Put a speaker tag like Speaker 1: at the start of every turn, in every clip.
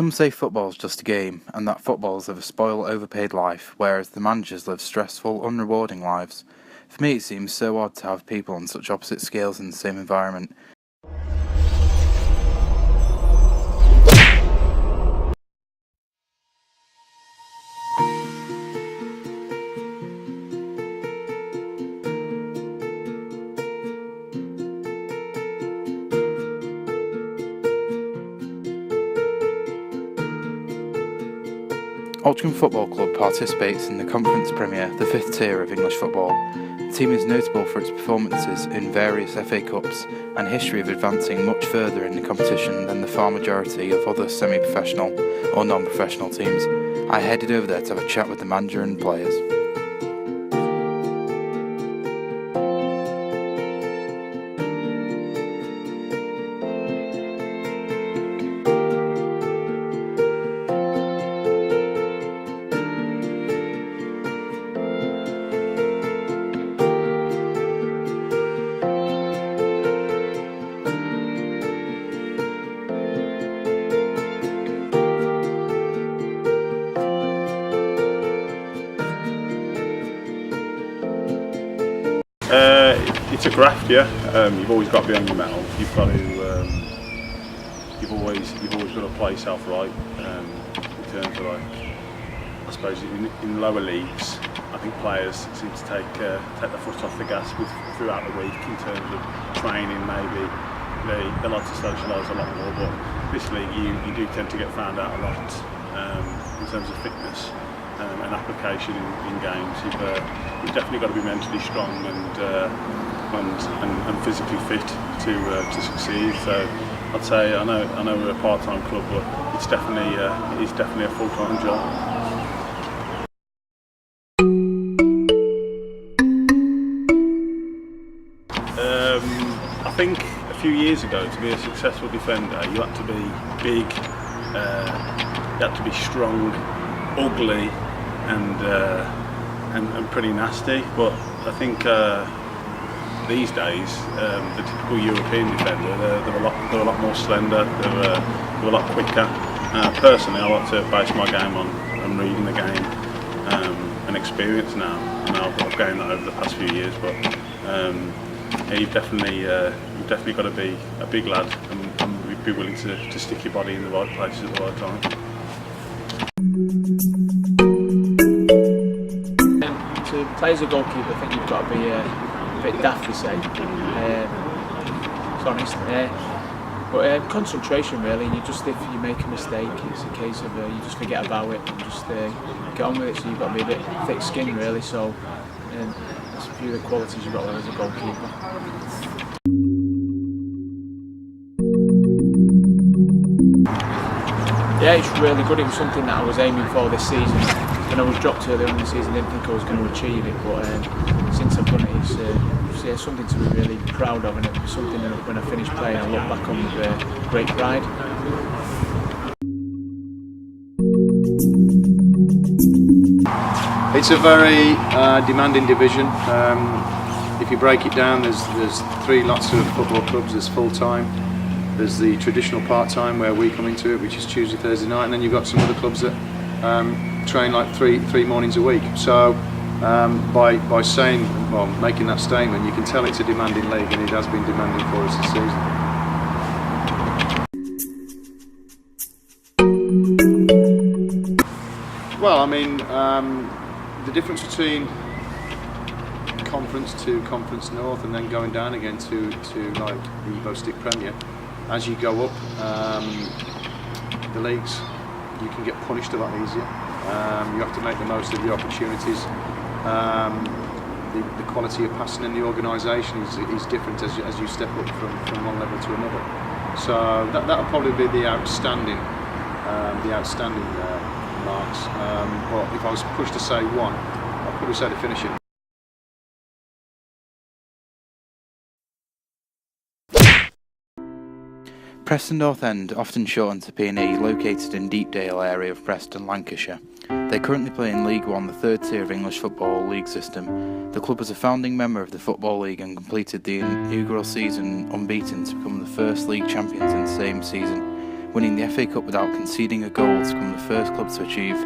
Speaker 1: Some say football's just a game, and that footballers live a spoiled, overpaid life, whereas the managers live stressful, unrewarding lives. For me, it seems so odd to have people on such opposite scales in the same environment. Altrincham Football Club participates in the Conference Premier, the fifth tier of English football. The team is notable for its performances in various FA Cups and a history of advancing much further in the competition than the far majority of other semi-professional or non-professional teams. I headed over there to have a chat with the manager and players.
Speaker 2: It's a graft, yeah. You've always got to be on your mettle. You've got to. You've always got to play yourself right. In terms of, like, I suppose in lower leagues, I think players seem to take their foot off the gas throughout the week in terms of training. Maybe they like to socialise a lot more, but this league you do tend to get found out a lot in terms of fitness. And application in games. You've definitely got to be mentally strong and physically fit to succeed. So I'd say I know we're a part-time club, but it's definitely a full-time job. I think a few years ago, to be a successful defender, you had to be big, you had to be strong, ugly, and pretty nasty. But I think these days the typical European defender, they're a lot more slender, they're a lot quicker. Personally, I like to base my game on reading the game and experience now. I've gained that over the past few years, but yeah, you've definitely got to be a big lad and be willing to stick your body in the right places at the right time.
Speaker 3: To play as a goalkeeper, I think you've got to be a bit daft, we say. It's honest. But concentration, really. And if you make a mistake, it's a case of you just forget about it and just get on with it. So you've got to be a bit thick-skinned, really. So that's a few of the qualities you've got as a goalkeeper. Yeah, it's really good. It was something that I was aiming for this season. When I was dropped earlier in the season, I didn't think I was going to achieve it, but since I've done it, it's something to be really proud of, and it's something that when I finish playing, I look back on with great pride.
Speaker 4: It's a very demanding division. If you break it down, there's three lots of football clubs. There's full-time, there's the traditional part-time where we come into it, which is Tuesday, Thursday night, and then you've got some other clubs that train like three mornings a week. So by saying, well, making that statement, you can tell it's a demanding league, and it has been demanding for us this season. Well, I mean, the difference between Conference to Conference North and then going down again to like the Evo Stick Premier, as you go up the leagues, you can get punished a lot easier. You have to make the most of your opportunities. The quality of passing in the organisation is different as you step up from one level to another. So that'll probably be the outstanding marks. But if I was pushed to say one, I'd probably say the finishing.
Speaker 1: Preston North End, often shortened to P&E, located in Deepdale area of Preston, Lancashire. They currently play in League One, the third tier of English football league system. The club was a founding member of the Football League and completed the inaugural season unbeaten to become the first league champions in the same season. winning the FA Cup without conceding a goal to become the first club to achieve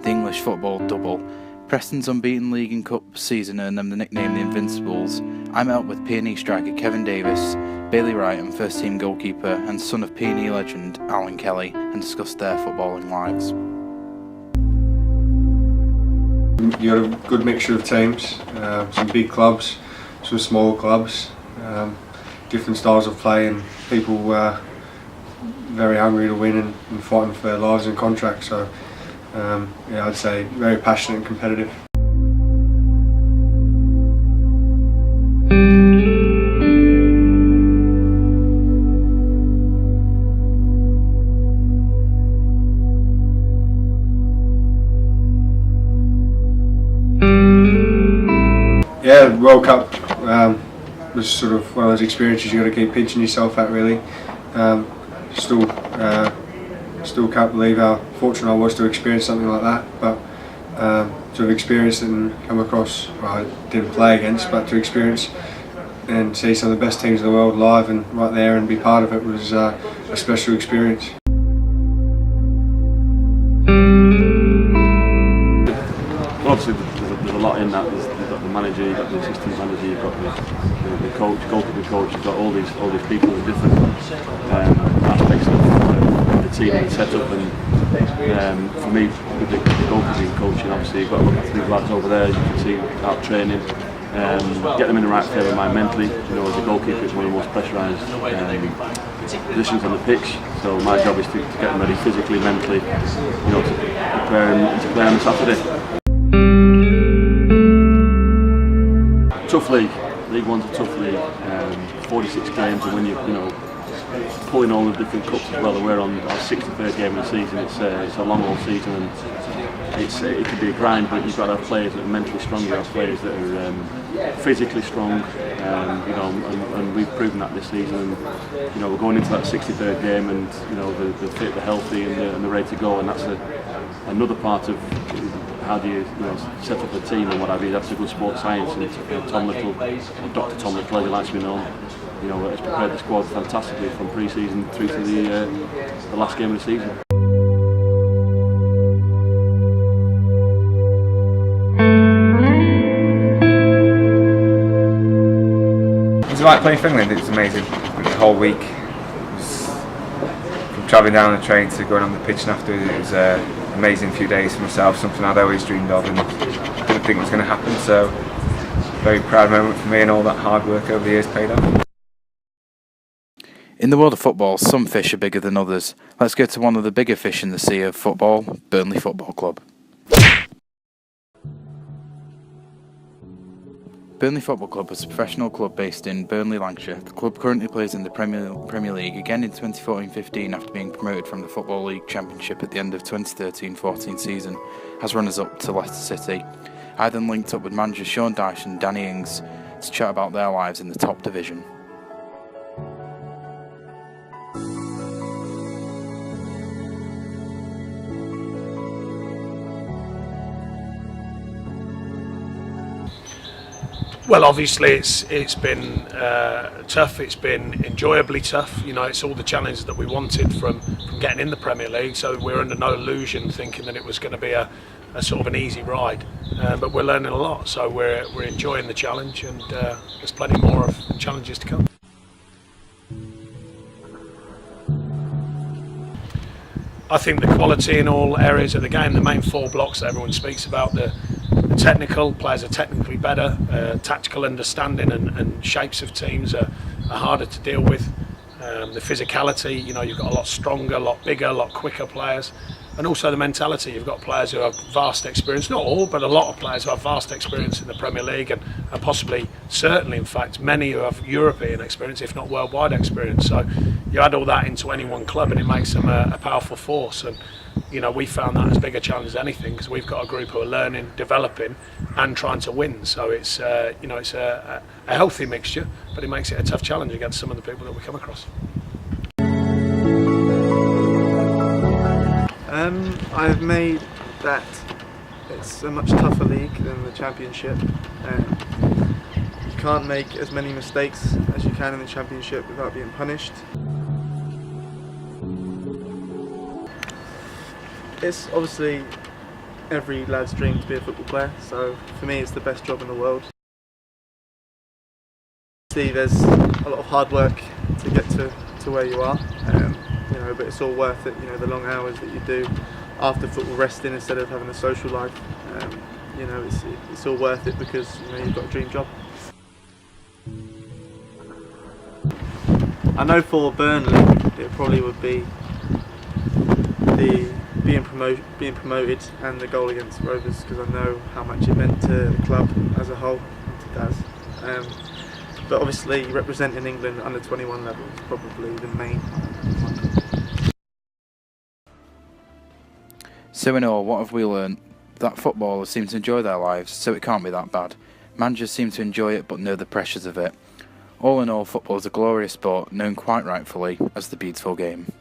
Speaker 1: the English football double. Preston's unbeaten league and cup season earned them the nickname the Invincibles. I met up with P&E striker Kevin Davis, Bailey Wright and first team goalkeeper and son of P&E legend Alan Kelly, and discussed their footballing lives.
Speaker 5: You got a good mixture of teams, some big clubs, some small clubs, different styles of play, and people very hungry to win and fighting for their lives and contracts. So yeah, I'd say very passionate and competitive. Yeah, World Cup was sort of one of those experiences you got to keep pinching yourself at, really. Still can't believe how fortunate I was to experience something like that, but to have experienced it and come across, well, I didn't play against, but to experience and see some of the best teams in the world live and right there and be part of it was a special experience.
Speaker 2: Well, obviously there's a lot in that. You've got the manager, you've got the assistant manager, you've got the coach, goalkeeper coach, you've got all these people with different aspects of the team and setup. And for me, with the goalkeeping coaching, obviously you've got to look at these lads over there. You can see out training, get them in the right frame of mind mentally. You know, as a goalkeeper, it's one of the most pressurised positions on the pitch. So my job is to get them ready physically, mentally, you know, to prepare them to play on Saturday. Tough league. League One's a tough league. 46 games, and when you know pulling all the different cups as well. We're on our 63rd game of the season. It's a long old season, and it can be a grind. But you've got to have players that are mentally strong. You have players that are physically strong. You know, and we've proven that this season. And you know, we're going into that 63rd game, and you know, the fit, the healthy, and the ready to go. And that's another part of how do you set up a team and what have you. That's a good sports science. And Tom Little, or Dr. Tom Little, as he likes to be known, you know, has prepared the squad fantastically from pre-season through to the last game of the season.
Speaker 6: It was like playing Finland. It was amazing. The whole week, from travelling down the train to going on the pitch, and after it was amazing few days for myself, something I'd always dreamed of and didn't think was going to happen, so very proud moment for me, and all that hard work over the years paid off.
Speaker 1: In the world of football, some fish are bigger than others. Let's go to one of the bigger fish in the sea of football, Burnley Football Club. Burnley Football Club is a professional club based in Burnley, Lancashire. The club currently plays in the Premier League again in 2014-15 after being promoted from the Football League Championship at the end of 2013-14 season as runners-up to Leicester City. I then linked up with managers Sean Dyche and Danny Ings to chat about their lives in the top division.
Speaker 7: Well, obviously it's been tough. It's been enjoyably tough. You know, it's all the challenges that we wanted from getting in the Premier League. So we're under no illusion thinking that it was going to be a sort of an easy ride. But we're learning a lot. So we're enjoying the challenge, and there's plenty more of challenges to come. I think the quality in all areas of the game, the main four blocks that everyone speaks about, the technical, players are technically better, tactical understanding and shapes of teams are harder to deal with. The physicality, you know, you've got a lot stronger, a lot bigger, a lot quicker players. And also the mentality, you've got players who have vast experience, not all, but a lot of players who have vast experience in the Premier League and possibly, certainly in fact, many who have European experience, if not worldwide experience. So you add all that into any one club and it makes them a powerful force. And you know, we found that as big a challenge as anything, because we've got a group who are learning, developing and trying to win. So it's you know, it's a healthy mixture, but it makes it a tough challenge against some of the people that we come across.
Speaker 8: I've made that it's a much tougher league than the Championship. You can't make as many mistakes as you can in the Championship without being punished. it's obviously every lad's dream to be a football player, so for me it's the best job in the world. See, there's a lot of hard work to get to where you are, you know, but it's all worth it. You know, the long hours that you do after football, resting instead of having a social life. You know, it's all worth it because you know you've got a dream job. I know for Burnley, it probably would be the being promoted and the goal against Rovers, because I know how much it meant to the club as a whole, and to Daz. But obviously representing England under 21 level is probably the main one.
Speaker 1: So in all, what have we learned? That footballers seem to enjoy their lives, so it can't be that bad. Managers seem to enjoy it but know the pressures of it. All in all, football is a glorious sport, known quite rightfully as the beautiful game.